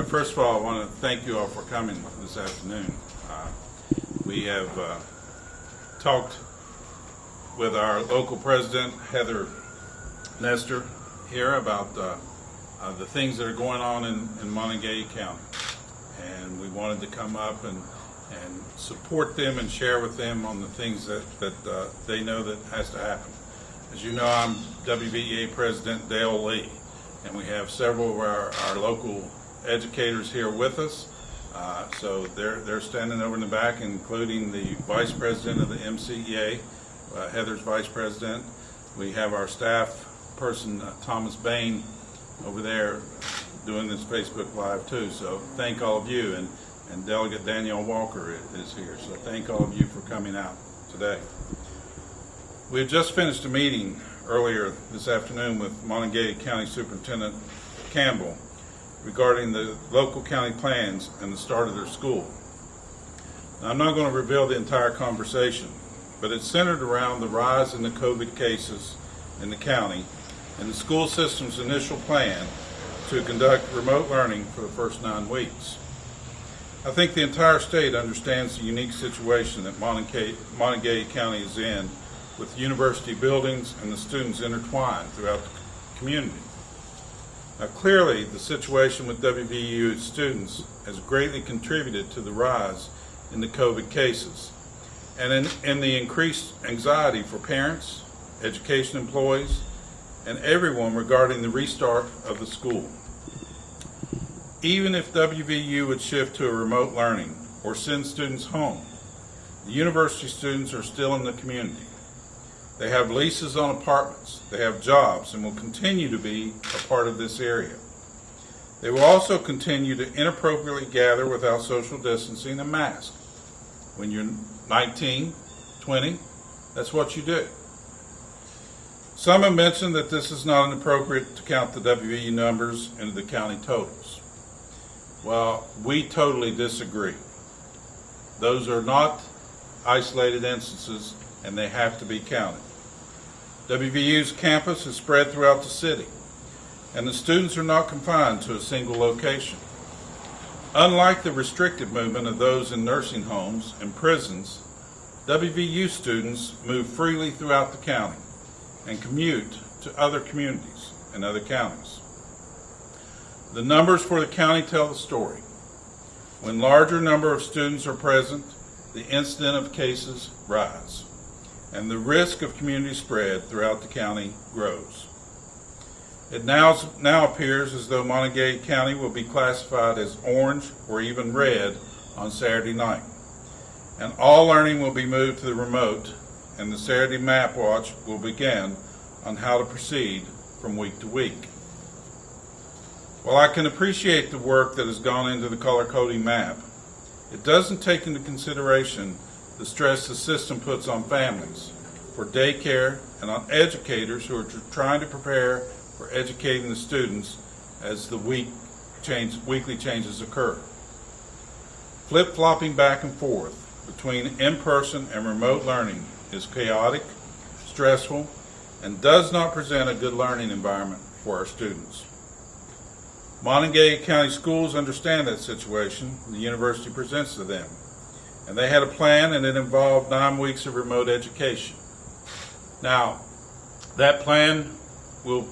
First of all, I want to thank you all for coming this afternoon. We have talked with our local president, Heather Nestor, here about the things that are going on in Monongalia County. And we wanted to come up and support them and share with them on the things that they know that has to happen. As you know, I'm WVEA President Dale Lee, and we have several of our local educators here with us. So they're standing over in the back, including the Vice President of the MCEA, Heather's Vice President. We have our staff person, Thomas Bain, over there doing this Facebook Live too. So thank all of you, and Delegate Danielle Walker is here. So thank all of you for coming out today. We had just finished a meeting earlier this afternoon with Monongalia County Superintendent Campbell regarding the local county plans and the start of their school. Now, I'm not going to reveal the entire conversation, but it's centered around the rise in the COVID cases in the county and the school system's initial plan to conduct remote learning for the first 9 weeks. I think the entire state understands the unique situation that Monongalia County is in, with university buildings and the students intertwined throughout the community. Now, clearly, the situation with WVU students has greatly contributed to the rise in the COVID cases and in the increased anxiety for parents, education employees, and everyone regarding the restart of the school. Even if WVU would shift to a remote learning or send students home, the university students are still in the community. They have leases on apartments, they have jobs, and will continue to be a part of this area. They will also continue to inappropriately gather without social distancing and mask. When you're 19, 20, that's what you do. Some have mentioned that this is not inappropriate to count the WVU numbers into the county totals. Well, we totally disagree. Those are not isolated instances, and they have to be counted. WVU's campus is spread throughout the city, and the students are not confined to a single location. Unlike the restricted movement of those in nursing homes and prisons, WVU students move freely throughout the county and commute to other communities and other counties. The numbers for the county tell the story. When larger number of students are present, the incidence of cases rise, and the risk of community spread throughout the county grows. It now appears as though Monongalia County will be classified as orange or even red on Saturday night, and all learning will be moved to the remote, and the Saturday map watch will begin on how to proceed from week to week. While I can appreciate the work that has gone into the color coding map, it doesn't take into consideration the stress the system puts on families, for daycare, and on educators who are trying to prepare for educating the students as the weekly changes occur. Flip-flopping back and forth between in-person and remote learning is chaotic, stressful, and does not present a good learning environment for our students. Monongalia County schools understand that situation the university presents to them, and they had a plan, and it involved 9 weeks of remote education. Now, that plan will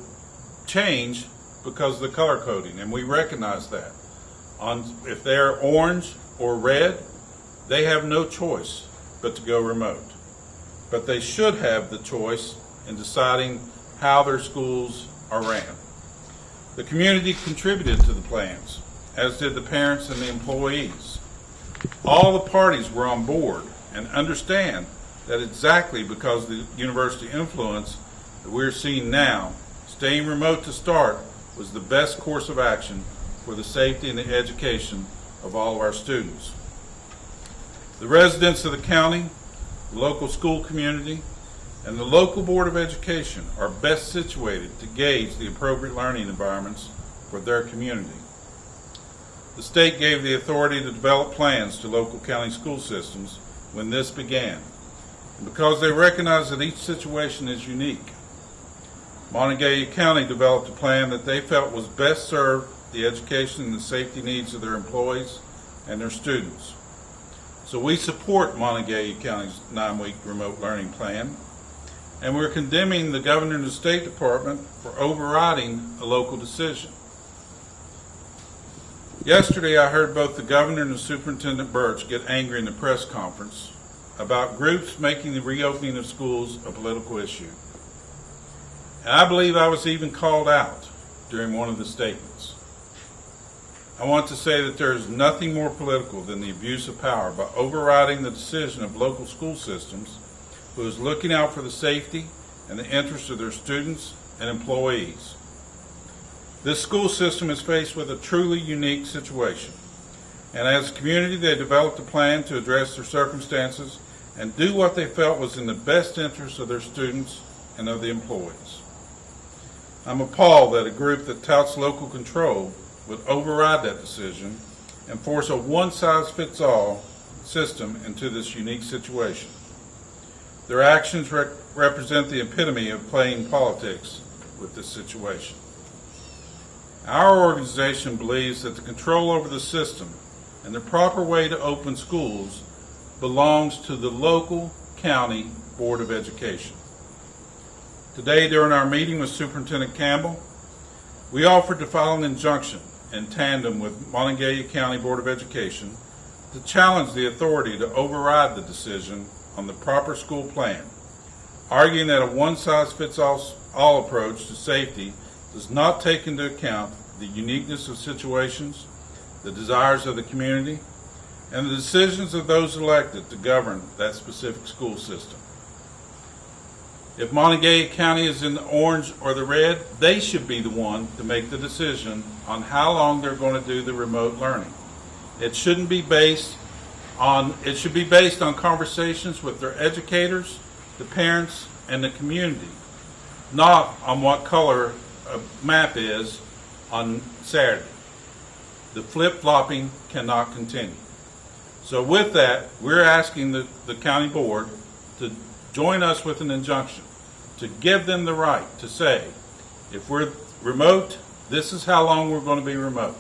change because of the color coding, and we recognize that. If they're orange or red, they have no choice but to go remote. But they should have the choice in deciding how their schools are ran. The community contributed to the plans, as did the parents and the employees. All the parties were on board and understand that exactly because of the university influence that we're seeing now, staying remote to start was the best course of action for the safety and the education of all of our students. The residents of the county, the local school community, and the local Board of Education are best situated to gauge the appropriate learning environments for their community. The state gave the authority to develop plans to local county school systems when this began, and because they recognize that each situation is unique, Monongalia County developed a plan that they felt was best served the education and the safety needs of their employees and their students. So we support Monongalia County's 9-week remote learning plan, and we're condemning the governor and the State Department for overriding a local decision. Yesterday, I heard both the governor and the Superintendent Birch get angry in the press conference about groups making the reopening of schools a political issue. And I believe I was even called out during one of the statements. I want to say that there is nothing more political than the abuse of power by overriding the decision of local school systems who is looking out for the safety and the interests of their students and employees. This school system is faced with a truly unique situation, and as a community they developed a plan to address their circumstances and do what they felt was in the best interest of their students and of the employees. I'm appalled that a group that touts local control would override that decision and force a one-size-fits-all system into this unique situation. Their actions represent the epitome of playing politics with this situation. Our organization believes that the control over the system and the proper way to open schools belongs to the local county Board of Education. Today, during our meeting with Superintendent Campbell, we offered to file an injunction in tandem with Monongalia County Board of Education to challenge the authority to override the decision on the proper school plan, arguing that a one-size-fits-all approach to safety does not take into account the uniqueness of situations, the desires of the community, and the decisions of those elected to govern that specific school system. If Monongalia County is in the orange or the red, they should be the one to make the decision on how long they're going to do the remote learning. It should be based on conversations with their educators, the parents, and the community, not on what color a map is on Saturday. The flip-flopping cannot continue. So with that, we're asking the county board to join us with an injunction to give them the right to say, if we're remote, this is how long we're going to be remote,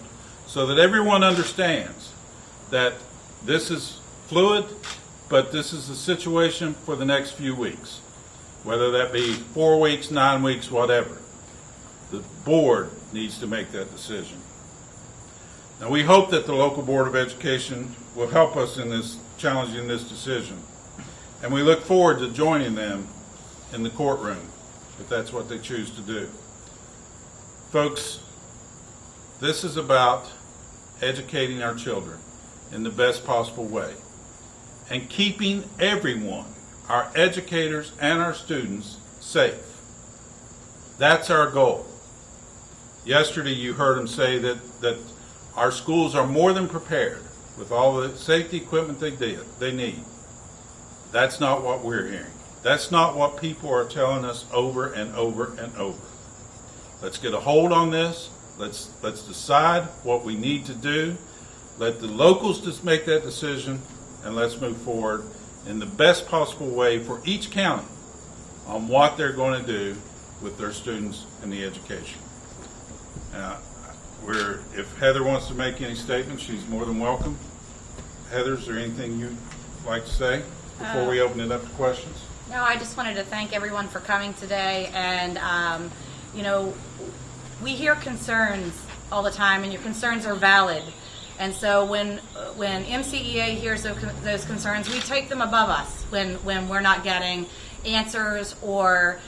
so that everyone understands that this is fluid, but this is the situation for the next few weeks, whether that be 4 weeks, 9 weeks, whatever. The board needs to make that decision. Now, we hope that the local Board of Education will help us in this challenging this decision, and we look forward to joining them in the courtroom if that's what they choose to do. Folks, this is about educating our children in the best possible way and keeping everyone, our educators and our students, safe. That's our goal. Yesterday you heard them say that our schools are more than prepared with all the safety equipment they need. That's not what we're hearing. That's not what people are telling us over and over and over. Let's get a hold on this. Let's decide what we need to do. Let the locals just make that decision, and let's move forward in the best possible way for each county on what they're going to do with their students and the education. If Heather wants to make any statements, she's more than welcome. Heather, is there anything you'd like to say before we open it up to questions? No, I just wanted to thank everyone for coming today. And, we hear concerns all the time, and your concerns are valid. And so when MCEA hears those concerns, we take them above us when we're not getting answers or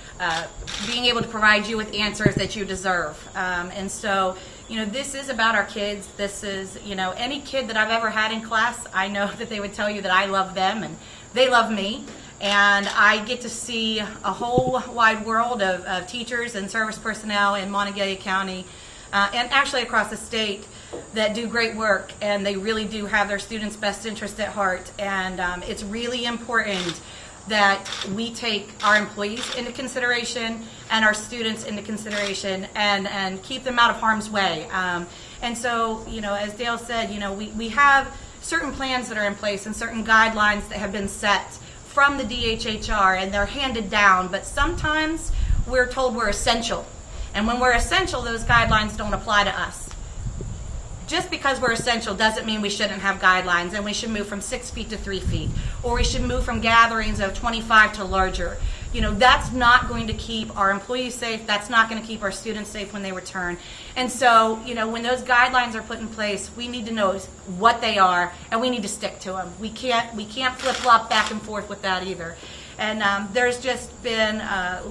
being able to provide you with answers that you deserve. And so, this is about our kids. This is, any kid that I've ever had in class, I know that they would tell you that I love them and they love me. And I get to see a whole wide world of teachers and service personnel in Monongalia County and actually across the state that do great work, and they really do have their students' best interest at heart. And it's really important that we take our employees into consideration and our students into consideration and keep them out of harm's way. And so, as Dale said, we have certain plans that are in place and certain guidelines that have been set from the DHHR, and they're handed down, but sometimes we're told we're essential. And when we're essential, those guidelines don't apply to us. just because we're essential doesn't mean we shouldn't have guidelines, and we should move from 6 feet to 3 feet, or we should move from gatherings of 25 to larger. That's not going to keep our employees safe. That's not going to keep our students safe when they return. And so, when those guidelines are put in place, we need to know what they are, and we need to stick to them. We can't flip-flop back and forth with that either. And there's just been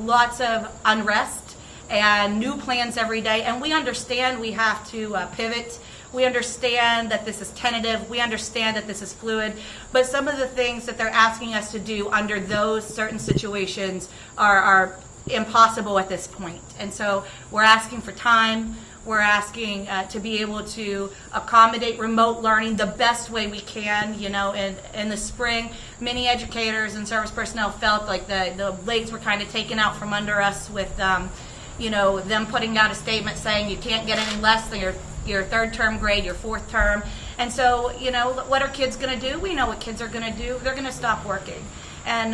lots of unrest and new plans every day, and we understand we have to pivot. We understand that this is tentative. We understand that this is fluid. But some of the things that they're asking us to do under those certain situations are impossible at this point. And so we're asking for time. We're asking to be able to accommodate remote learning the best way we can. In the spring, many educators and service personnel felt like the legs were kind of taken out from under us with them putting out a statement saying you can't get any less than your third term grade, your fourth term. And so, what are kids going to do? We know what kids are going to do. They're going to stop working. And,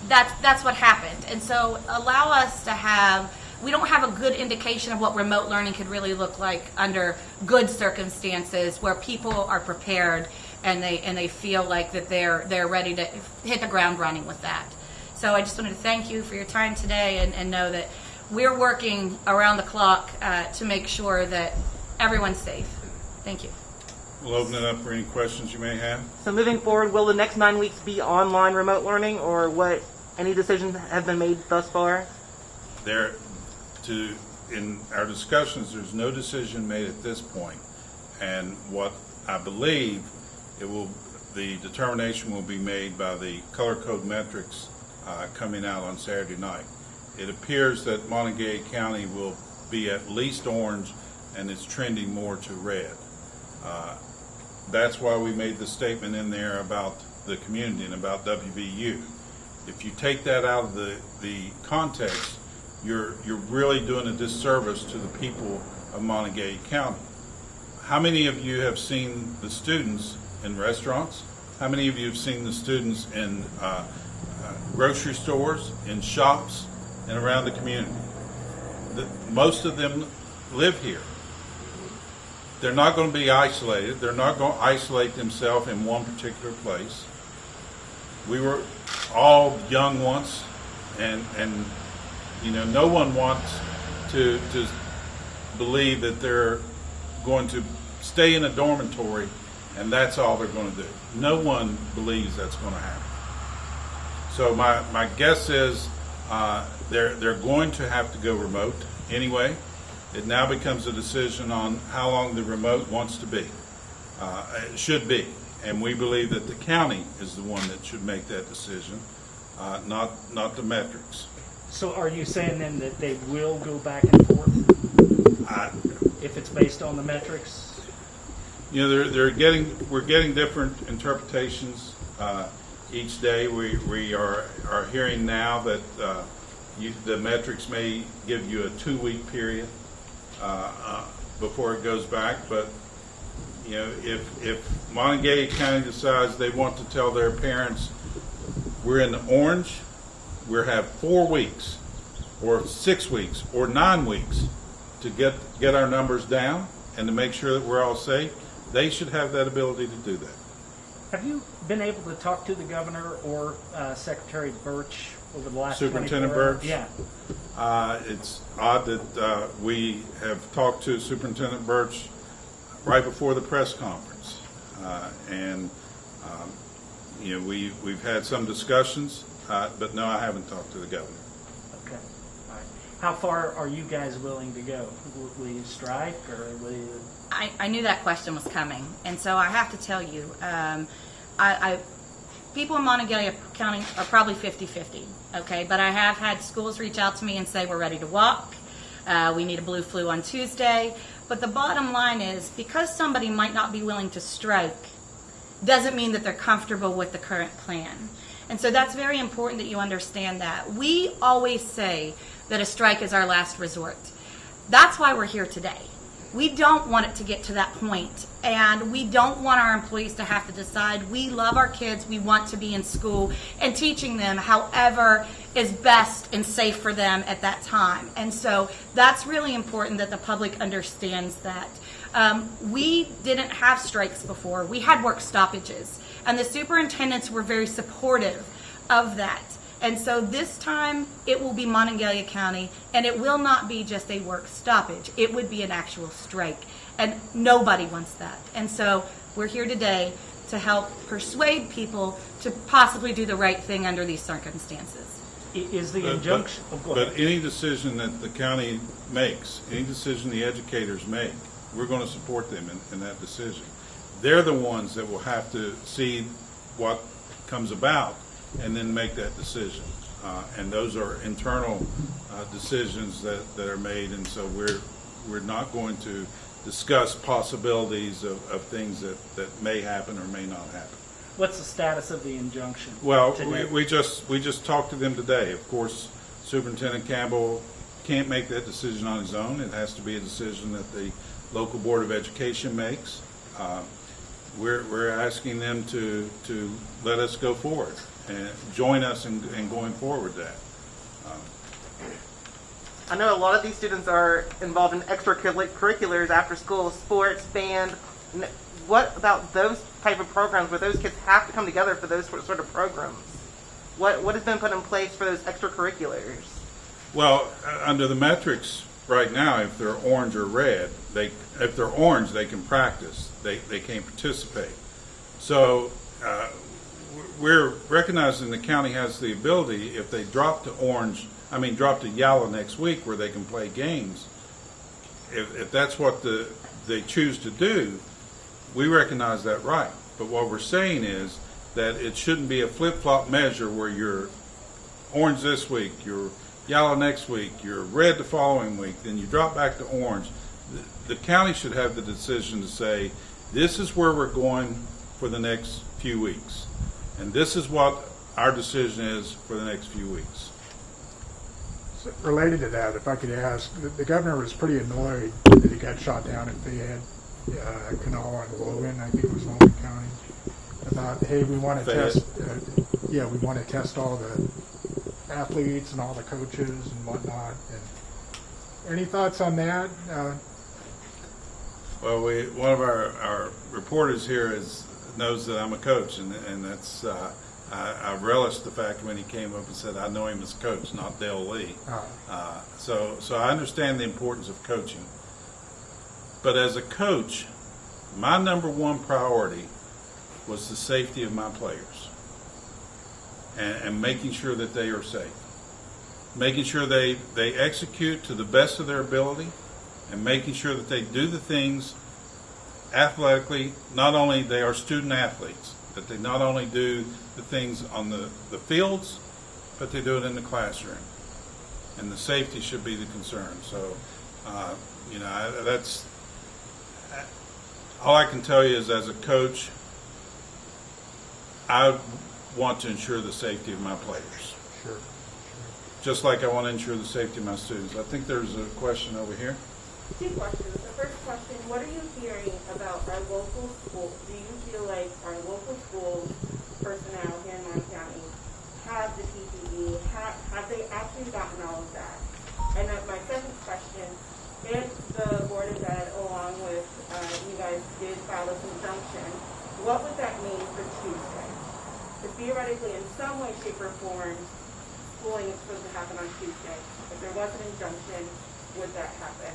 that's what happened. And so allow us to we don't have a good indication of what remote learning could really look like under good circumstances where people are prepared and they feel like that they're ready to hit the ground running with that. So I just wanted to thank you for your time today and know that we're working around the clock to make sure that everyone's safe. Thank you. We'll open it up for any questions you may have. So moving forward, will the next 9 weeks be online remote learning, or what? Any decisions have been made thus far? In our discussions, there's no decision made at this point, and what I believe the determination will be made by the color code metrics coming out on Saturday night. It appears that Monongalia County will be at least orange, and it's trending more to red. That's why we made the statement in there about the community and about WVU. If you take that out of the context, you're really doing a disservice to the people of Monongalia County. How many of you have seen the students in restaurants? How many of you have seen the students in grocery stores, in shops, and around the community? Most of them live here. They're not going to be isolated. They're not going to isolate themselves in one particular place. We were all young once, and no one wants to believe that they're going to stay in a dormitory and that's all they're going to do. No one believes that's going to happen. So my guess is they're going to have to go remote anyway. It now becomes a decision on how long the remote wants to be, should be. And we believe that the county is the one that should make that decision, not the metrics. So are you saying then that they will go back and forth if it's based on the metrics? We're getting different interpretations each day. We are hearing now that the metrics may give you a 2-week period before it goes back, but if Monongalia County decides they want to tell their parents we're in the orange, we'll have 4 weeks or 6 weeks or 9 weeks to get our numbers down and to make sure that we're all safe, they should have that ability to do that. Have you been able to talk to the governor or Secretary Birch over the last 24 hours? Superintendent Birch? Yeah. It's odd that we have talked to Superintendent Birch right before the press conference, we've had some discussions, but no, I haven't talked to the governor. Okay. All right. How far are you guys willing to go? Will you strike, or will you? I knew that question was coming, and so I have to tell you, people in Monongalia County are probably 50-50, okay? But I have had schools reach out to me and say we're ready to walk. We need a blue flu on Tuesday. But the bottom line is, because somebody might not be willing to strike, doesn't mean that they're comfortable with the current plan. And so that's very important that you understand that. We always say that a strike is our last resort. That's why we're here today. We don't want it to get to that point, and we don't want our employees to have to decide. We love our kids. We want to be in school and teaching them however is best and safe for them at that time. And so that's really important that the public understands that. We didn't have strikes before. We had work stoppages, and the superintendents were very supportive of that. And so this time it will be Monongalia County, and it will not be just a work stoppage. It would be an actual strike, and nobody wants that. And so we're here today to help persuade people to possibly do the right thing under these circumstances. Is the injunction? Go ahead. But any decision that the county makes, any decision the educators make, we're going to support them in that decision. They're the ones that will have to see what comes about and then make that decision. And those are internal decisions that are made, and so we're not going to discuss possibilities of things that may happen or may not happen. What's the status of the injunction? Well, today? we just talked to them today. Of course, Superintendent Campbell can't make that decision on his own. It has to be a decision that the local Board of Education makes. We're asking them to let us go forward and join us in going forward that. I know a lot of these students are involved in extracurriculars after school, sports, band. What about those type of programs where those kids have to come together for those sort of programs? What has been put in place for those extracurriculars? Well, under the metrics right now, if they're orange or red, if they're orange, they can practice. They can't participate. So we're recognizing the county has the ability, if they drop to yellow next week where they can play games, if that's what they choose to do, we recognize that right. But what we're saying is that it shouldn't be a flip-flop measure where you're orange this week, you're yellow next week, you're red the following week, then you drop back to orange. The county should have the decision to say, this is where we're going for the next few weeks. And this is what our decision is for the next few weeks. So related to that, if I could ask, the governor was pretty annoyed that he got shot down at Fayette, Kanawha, and Logan, I think it was Logan County, about, hey, we want to test, we want to test all the athletes and all the coaches and whatnot. And any thoughts on that? Well, one of our reporters here knows that I'm a coach, and that's I relished the fact when he came up and said, I know him as coach, not Dale Lee. So I understand the importance of coaching. But as a coach, my number one priority was the safety of my players and making sure that they are safe. Making sure they execute to the best of their ability and making sure that they do the things athletically. Not only they are student athletes, that they not only do the things on the fields, but they do it in the classroom. And the safety should be the concern. So, that's all I can tell you is as a coach, I want to ensure the safety of my players. Sure. Just like I want to ensure the safety of my students. I think there's a question over here. Two questions. The first question, what are you hearing about our local schools? Do you feel like our local schools personnel here in Monongalia County have the PPE? Have they actually gotten all of that? And then my second question, if the Board of Ed, along with you guys, did file this injunction, what would that mean for Tuesday? So theoretically, in some way, shape, or form, schooling is supposed to happen on Tuesday. If there was an injunction, would that happen?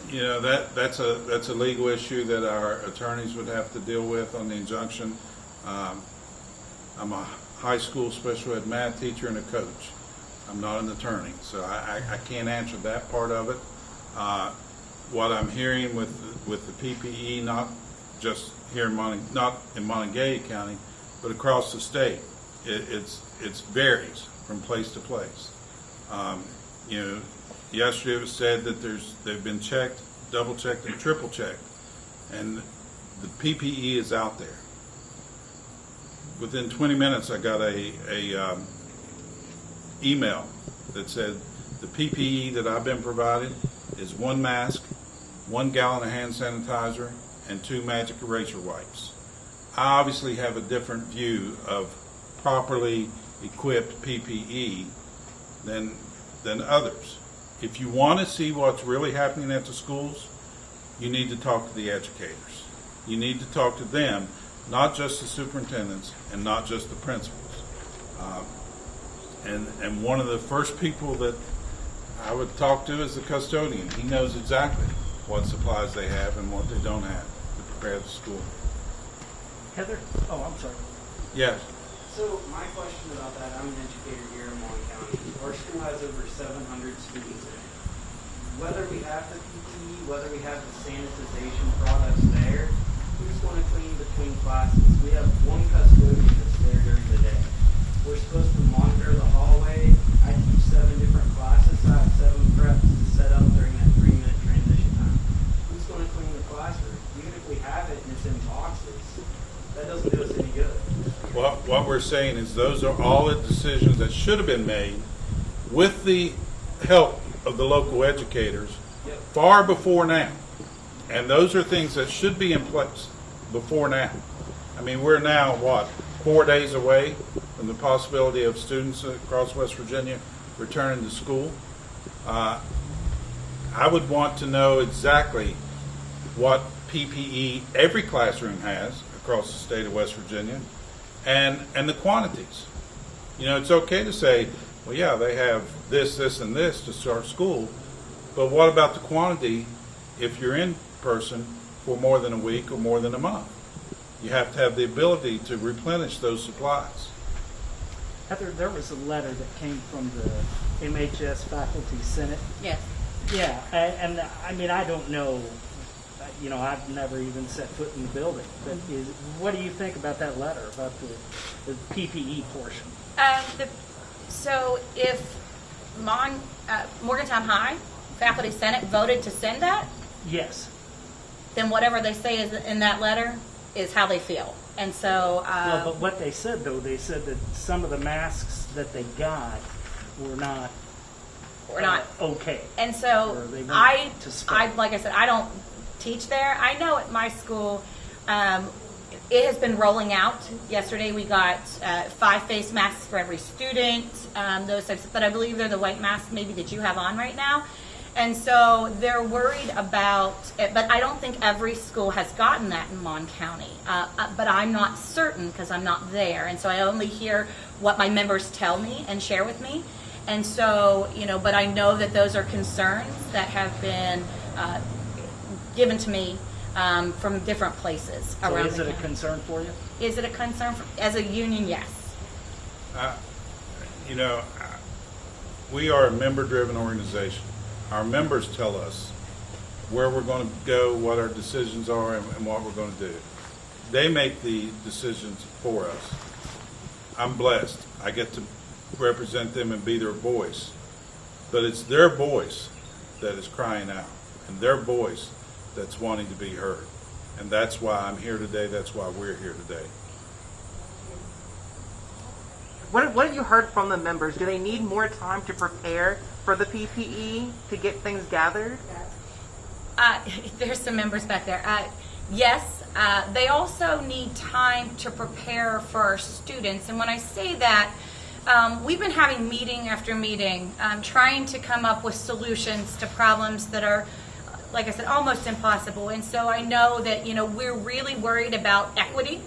You know, that's a legal issue that our attorneys would have to deal with on the injunction. I'm a high school special ed math teacher and a coach. I'm not an attorney, so I can't answer that part of it. What I'm hearing with the PPE, not just here not in Monongalia County, but across the state, it varies from place to place. Yesterday it was said that they've been checked, double checked, and triple checked, and the PPE is out there. Within 20 minutes, I got a email that said the PPE that I've been provided is 1 mask, 1 gallon of hand sanitizer, and 2 magic eraser wipes. I obviously have a different view of properly equipped PPE than others. If you want to see what's really happening at the schools, you need to talk to the educators. You need to talk to them, not just the superintendents and not just the principals. And one of the first people that I would talk to is the custodian. He knows exactly what supplies they have and what they don't have to prepare the school. Heather? Oh, I'm sorry. Yes. So my question about that, I'm an educator here in Monongalia County. Our school has over 700 students in it. Whether we have the PPE, whether we have the sanitization products there, who's going to clean between classes? We have one custodian that's there during the day. We're supposed to monitor the hallway. I teach 7 different classes. I have 7 preps to set up during that 3-minute transition time. Who's going to clean the classroom? Even if we have it and it's in boxes, that doesn't do us any good. Well, what we're saying is those are all the decisions that should have been made with the help of the local educators far before now. And those are things that should be in place before now. I mean, we're now, 4 days away from the possibility of students across West Virginia returning to school. I would want to know exactly what PPE every classroom has across the state of West Virginia and the quantities. You know, it's okay to say, well, yeah, they have this, this, and this to start school, but what about the quantity if you're in person for more than a week or more than a month? You have to have the ability to replenish those supplies. Heather, there was a letter that came from the MHS Faculty Senate. Yes. Yeah, and I mean, I don't know, you know, I've never even set foot in the building, but what do you think about that letter, about the PPE portion? So if Morgantown High Faculty Senate voted to send that, Yes. then whatever they say is in that letter is how they feel. And so, Well, but what they said, though, they said that some of the masks that they got were not we're not. okay. And so Or they weren't I to spell. like I said, I don't teach there. I know at my school, it has been rolling out. Yesterday we got 5 face masks for every student, those types, but I believe they're the white masks maybe that you have on right now. And so they're worried about it, but I don't think every school has gotten that in Mon County. But I'm not certain because I'm not there. And so I only hear what my members tell me and share with me. And so, you know, but I know that those are concerns that have been given to me from different places So around is the it a county. concern for you? Is it a concern as a union? Yes. You know, we are a member-driven organization. Our members tell us where we're going to go, what our decisions are, and what we're going to do. They make the decisions for us. I'm blessed. I get to represent them and be their voice. But it's their voice that is crying out, and their voice that's wanting to be heard. And that's why I'm here today. That's why we're here today. What have you heard from the members? Do they need more time to prepare for the PPE to get things gathered? There's some members back there. Yes, they also need time to prepare for our students. And when I say that, we've been having meeting after meeting, trying to come up with solutions to problems that are, like I said, almost impossible. And so I know that, you know, we're really worried about equity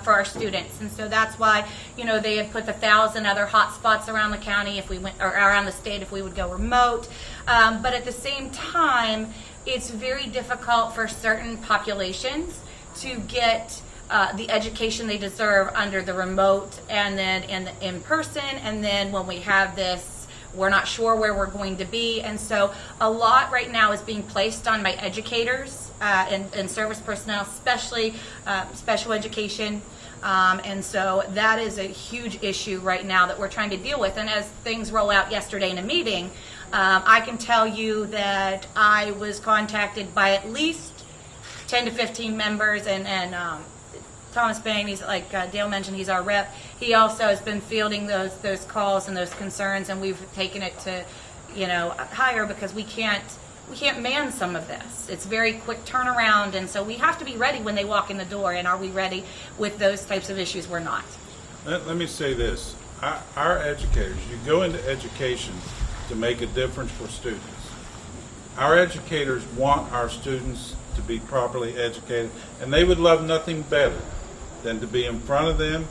for our students. And so that's why, you know, they had put 1,000 other hot spots around the county if we went, or around the state if we would go remote. But at the same time, it's very difficult for certain populations to get the education they deserve under the remote and then in person. And then when we have this, we're not sure where we're going to be. And so a lot right now is being placed on my educators and service personnel, especially special education. And so that is a huge issue right now that we're trying to deal with. And as things roll out yesterday in a meeting, I can tell you that I was contacted by at least 10 to 15 members, and Thomas Bain, he's like Dale mentioned, he's our rep. He also has been fielding those calls and those concerns, and we've taken it to, you know, higher because we can't man some of this. It's very quick turnaround, and so we have to be ready when they walk in the door. And are we ready with those types of issues? We're not. Let me say this. Our educators, you go into education to make a difference for students. Our educators want our students to be properly educated, and they would love nothing better than to be in front of them.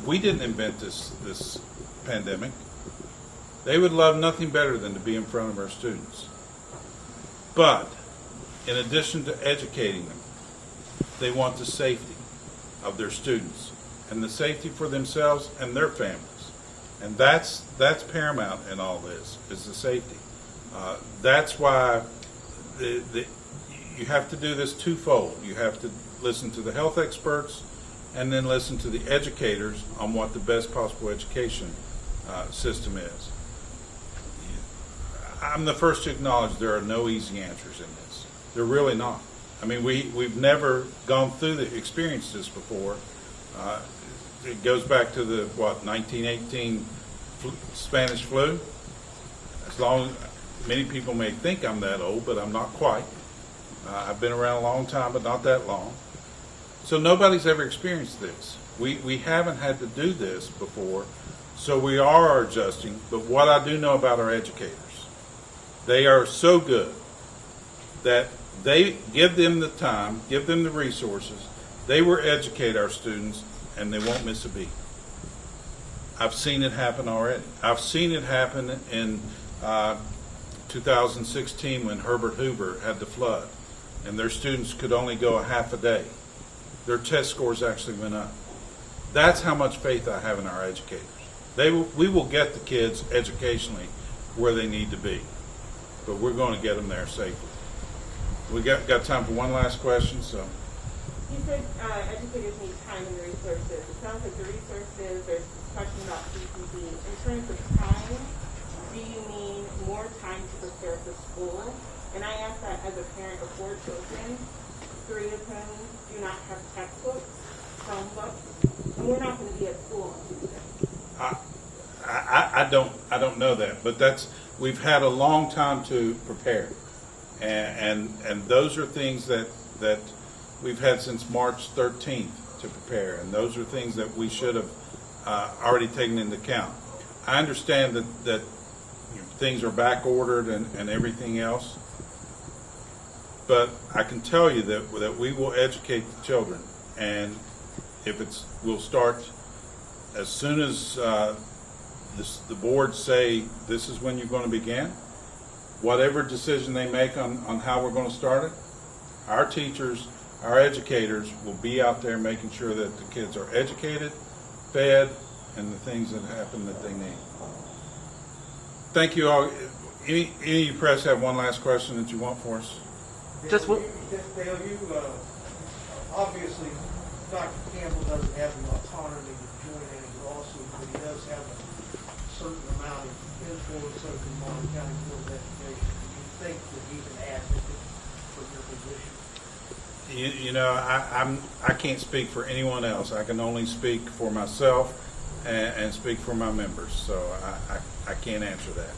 We didn't invent this pandemic. They would love nothing better than to be in front of our students. But in addition to educating them, they want the safety of their students and the safety for themselves and their families. And that's paramount in all this, is the safety. That's why you have to do this twofold. You have to listen to the health experts and then listen to the educators on what the best possible education system is. I'm the first to acknowledge there are no easy answers in this. They're really not. I mean, we've never gone through experienced this before. It goes back to the 1918 Spanish flu. Many people may think I'm that old, but I'm not quite. I've been around a long time, but not that long. So nobody's ever experienced this. We haven't had to do this before, so we are adjusting. But what I do know about our educators, they are so good that they give them the time, give them the resources. They will educate our students, and they won't miss a beat. I've seen it happen already. I've seen it happen in 2016 when Herbert Hoover had the flood, and their students could only go a half a day. Their test scores actually went up. That's how much faith I have in our educators. We will get the kids educationally where they need to be, but we're going to get them there safely. We got time for one last question. So You said educators need time and resources. It sounds like the resources, there's question about PPP. In terms of time, do you mean more time to prepare for school? And I ask that as a parent of 4 children, 3 of whom do not have textbooks, Chromebooks, and we're not going to be at school on Tuesday. I don't know that, but we've had a long time to prepare, and those are things that we've had since March 13th to prepare, and those are things that we should have already taken into account. I understand that things are back ordered and everything else, but I can tell you that we will educate the children, and we'll start as soon as the board say this is when you're going to begin. Whatever decision they make on how we're going to start it, our teachers, our educators will be out there making sure that the kids are educated, fed, and the things that happen that they need. Thank you all. Any of you press have one last question that you want for us? Just what? Dale, obviously, Dr. Campbell doesn't have the autonomy to join any lawsuit, but he does have a certain amount of influence over the Monongalia County Board of Education. Do you think that he can advocate for your position? You know, I can't speak for anyone else. I can only speak for myself and speak for my members. So I can't answer that.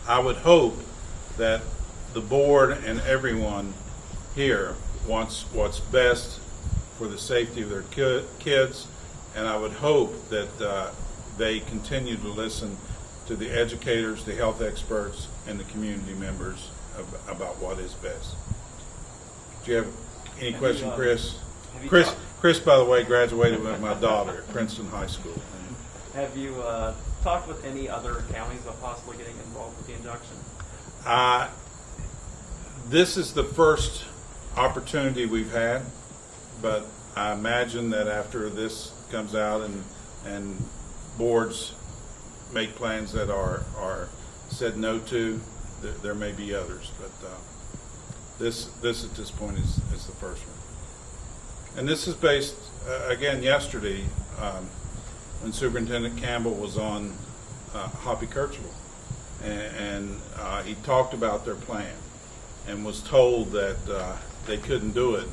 I would hope that the board and everyone here wants what's best for the safety of their kids, and I would hope that they continue to listen to the educators, the health experts, and the community members about what is best. Do you have any question, Chris? Chris, by the way, graduated with my daughter at Princeton High School. Have you talked with any other counties about possibly getting involved with the injunction? This is the first opportunity we've had, but I imagine that after this comes out and boards make plans that are said no to, there may be others, but this at this point is the first one. And this is based, again, yesterday, when Superintendent Campbell was on Hoppy Kirchville, and he talked about their plan and was told that they couldn't do it,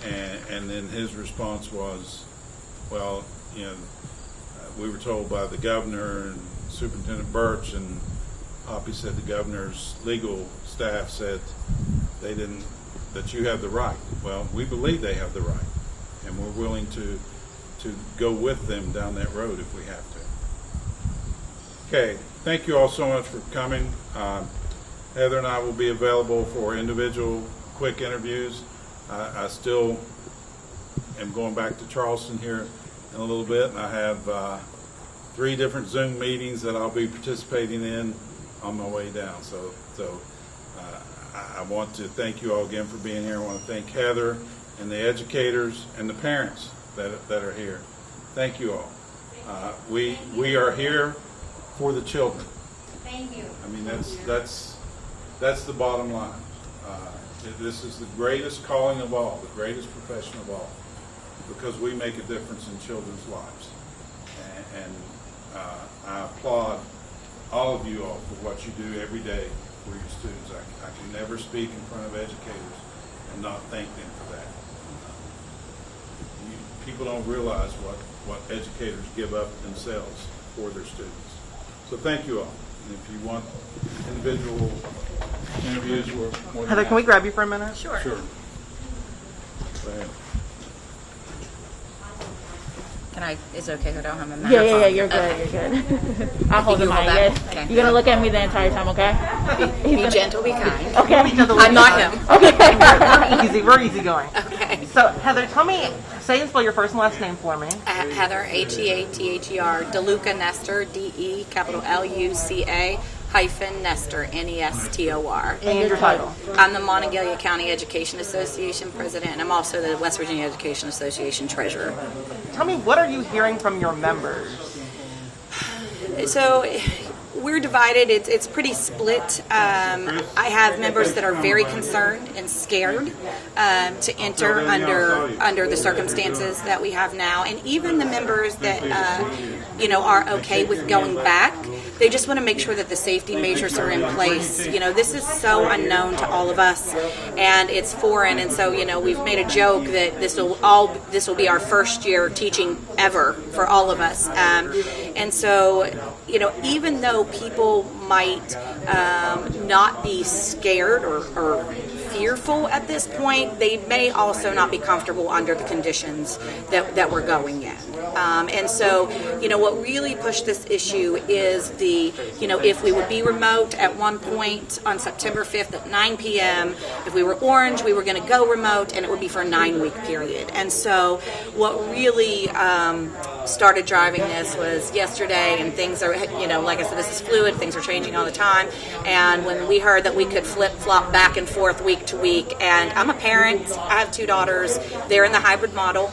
and then his response was, well, we were told by the governor and Superintendent Birch, and Hoppy said the governor's legal staff said that you have the right. Well, we believe they have the right, and we're willing to go with them down that road if we have to. Okay, thank you all so much for coming. Heather and I will be available for individual quick interviews. I still am going back to Charleston here in a little bit, and I have 3 different Zoom meetings that I'll be participating in on my way down. So I want to thank you all again for being here. I want to thank Heather and the educators and the parents that are here. Thank you all. We are here for the children. Thank you. I mean, that's the bottom line. This is the greatest calling of all, the greatest profession of all, because we make a difference in children's lives. And I applaud all of you all for what you do every day for your students. I can never speak in front of educators and not thank them for that. People don't realize what educators give up themselves for their students. So thank you all. And if you want individual interviews, we're more than Heather, can we grab you for a minute? Sure. Sure. Go ahead. Can I? Is it okay if I don't have my Yeah, microphone? you're good, Okay. you're good. I'll hold the You mic. hold that? Yes. Okay. You're gonna look at me the entire time, okay? Be gentle, be kind. Okay. I'm not him. We're easy going. Okay. So, Heather, tell me, say and spell your first and last name for me. Heather, Heather, DeLuca Nestor, DE, capital LUCA, hyphen Nestor, NESTOR. And your title. I'm the Monongalia County Education Association president, and I'm also the West Virginia Education Association treasurer. Tell me, what are you hearing from your members? So we're divided. It's pretty split. I have members that are very concerned and scared to enter under the circumstances that we have now, and even the members that are okay with going back. They just want to make sure that the safety measures are in place. This is so unknown to all of us, and it's foreign. And so, we've made a joke that this will be our first year teaching ever for all of us. And so, even though people might not be scared or fearful at this point, they may also not be comfortable under the conditions that we're going in. And so, what really pushed this issue is if we would be remote at one point on September 5th at 9 p.m., if we were orange, we were going to go remote, and it would be for a 9-week period. And so what really started driving this was yesterday, and things are, like I said, this is fluid, things are changing all the time. And when we heard that we could flip-flop back and forth week to week, and I'm a parent, I have 2 daughters, they're in the hybrid model.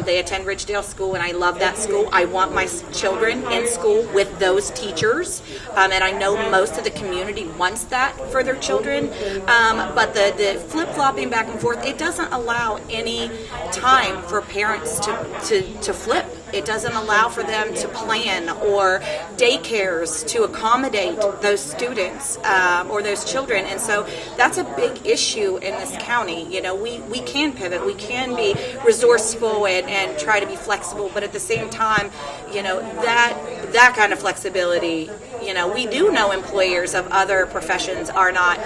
They attend Ridgedale School, and I love that school. I want my children in school with those teachers, and I know most of the community wants that for their children, but the flip-flopping back and forth, it doesn't allow any time for parents to flip. It doesn't allow for them to plan, or daycares to accommodate those students or those children. And so that's a big issue in this county. We can pivot, we can be resourceful and try to be flexible, but at the same time, that kind of flexibility, we do know employers of other professions are not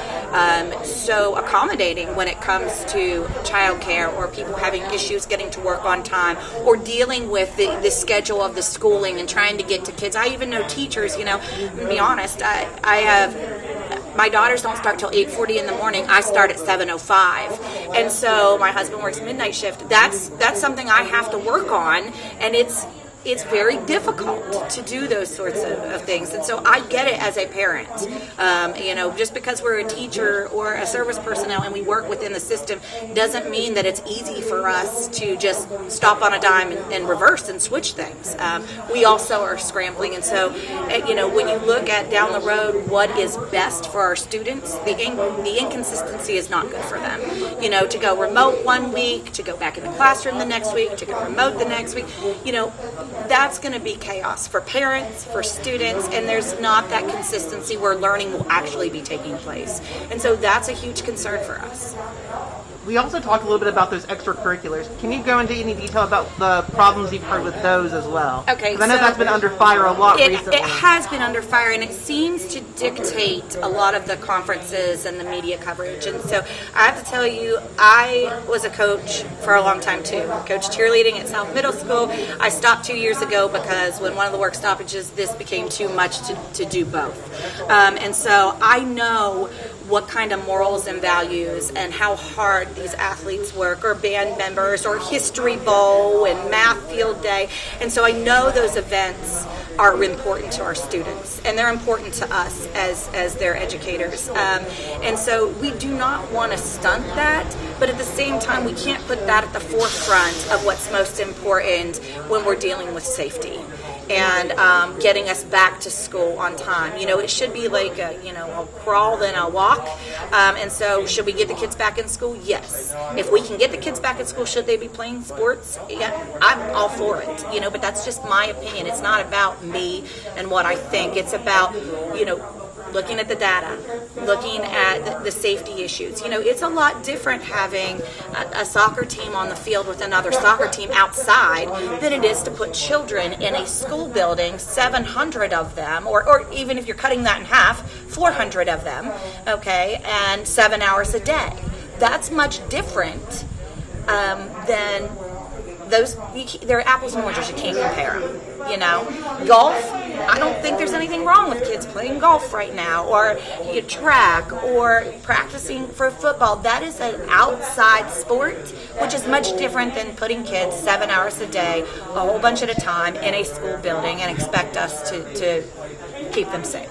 so accommodating when it comes to childcare, or people having issues getting to work on time, or dealing with the schedule of the schooling and trying to get to kids. I even know teachers, to be honest, I have, my daughters don't start till 8:40 in the morning. I start at 7:05. And so my husband works midnight shift. That's something I have to work on, and it's very difficult to do those sorts of things. And so I get it as a parent. Just because we're a teacher or a service personnel and we work within the system doesn't mean that it's easy for us to just stop on a dime and reverse and switch things. We also are scrambling. And so, when you look at down the road what is best for our students, the inconsistency is not good for them. To go remote one week, to go back in the classroom the next week, to go remote the next week, that's going to be chaos for parents, for students, and there's not that consistency where learning will actually be taking place. And so that's a huge concern for us. We also talked a little bit about those extracurriculars. Can you go into any detail about the problems you've heard with those as well? Okay, 'Cause I know so that's been under fire a lot recently. It has been under fire, and it seems to dictate a lot of the conferences and the media coverage. And so I have to tell you, I was a coach for a long time too. Coached cheerleading at South Middle School. I stopped 2 years ago because when one of the work stoppages, this became too much to do both. And so I know what kind of morals and values and how hard these athletes work, or band members, or history bowl and math field day. And so I know those events are important to our students, and they're important to us as their educators. And so we do not want to stunt that, but at the same time, we can't put that at the forefront of what's most important when we're dealing with safety and getting us back to school on time. You know, it should be like a crawl then a walk. And so should we get the kids back in school? Yes. If we can get the kids back in school, should they be playing sports? Yeah, I'm all for it, but that's just my opinion. It's not about me and what I think. It's about, looking at the data, looking at the safety issues. It's a lot different having a soccer team on the field with another soccer team outside than it is to put children in a school building, 700 of them, or even if you're cutting that in half, 400 of them, okay, and 7 hours a day. That's much different than those. They're apples and oranges. You can't compare them. Golf, I don't think there's anything wrong with kids playing golf right now, or track, or practicing for football. That is an outside sport, which is much different than putting kids 7 hours a day, a whole bunch at a time, in a school building and expect us to keep them safe.